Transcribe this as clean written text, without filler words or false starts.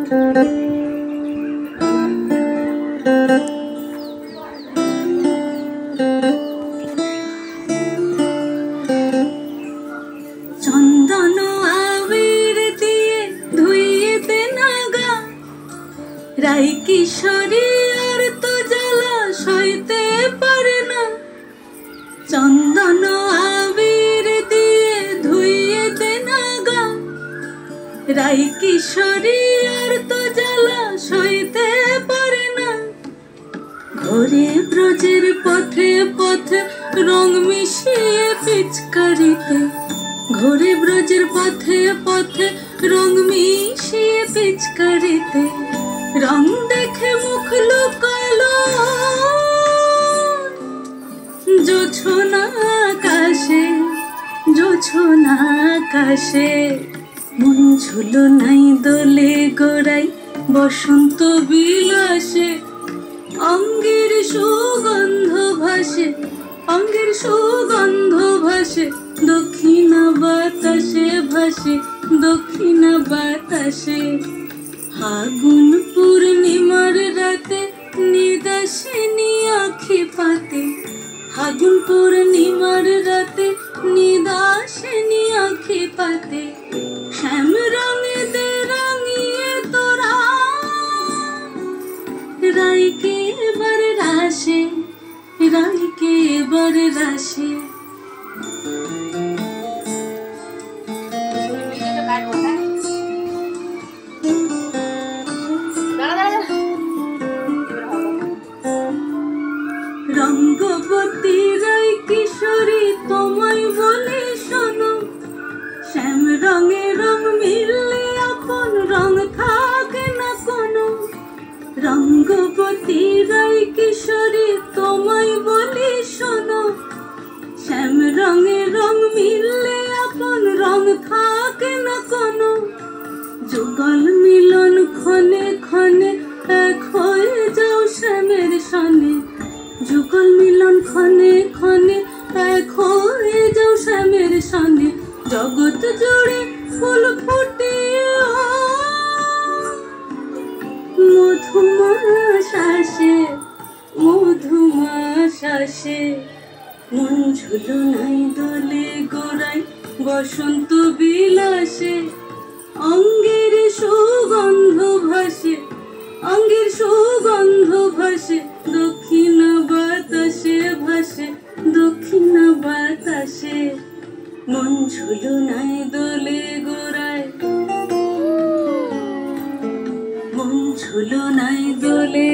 চন্দন আবির দিয়ে ধুইয়ে দে নাগা, রাই কিশোরী আর তো জ্বালা সইতে পারে না। চন্দন আবির দিয়ে ধুইয়ে দে নাগা, রাই কিশোরী আর তো জ্বালা সইতে পারে না। ঘোরে ব্রজের পথে পথে রং মিশিয়ে পিচকারিতে, ঘোরে ব্রজের পথে পথে রং মিশিয়ে পিচকারিতে। রং দেখে মুখ লুকালো জোছনা আকাশে, জোছনা আকাশে। মন ঝুলো নাই দোলে গোড়াই বসন্ত বিলাসে, অঙ্গের সুগন্ধ ভাসে, অঙ্গের সুগন্ধ ভাসে। দক্ষিণা বাতাসে ভাসে, দক্ষিণা বাতাসে। ফাগুন পূর্ণিমার রাতে নিদাসিনী আঁখি পাতে, ফাগুন পূর্ণিমার রাতে নিদাসিনী আঁখি পাতে। শ্যাম রঙে দে রাঙিয়ে তোরা রাইকে এবার রাশে, রাইকে এবার রাশে। রঙ্গবতী রাই কিশোরী তোমায় বলে শোনো, শ্যাম রঙে রং মিললে আপন রং থাকে না কোনো। রঙ্গবতী রাই কিশোরী তোমায় বলে শোনো, শ্যাম রঙে রং মিললে আপন রং থাকে না কোনো। যুগল মিলন ক্ষণে ক্ষণে এক হয়ে যাও শ্যামের সনে, যুগল মিলন ক্ষণে ক্ষণে এক হয়ে যাও শ্যামের সনে। জগৎ জুড়ে ফুল ফুটিয়ে মধুমাশাসে, মধুমাশাসে। মন ঝুলো নাই দোলে গোড়াই বসন্ত বিলাসে, অঙ্গের সুগন্ধ ভাসে, অঙ্গের সুগন্ধ ভাসে। দক্ষিণা বাতাসে ভাসে, দক্ষিণা বাতাসে। মন ঝুলো নাই দোলে গোড়ায়, মন ঝুলো নাই দোলে।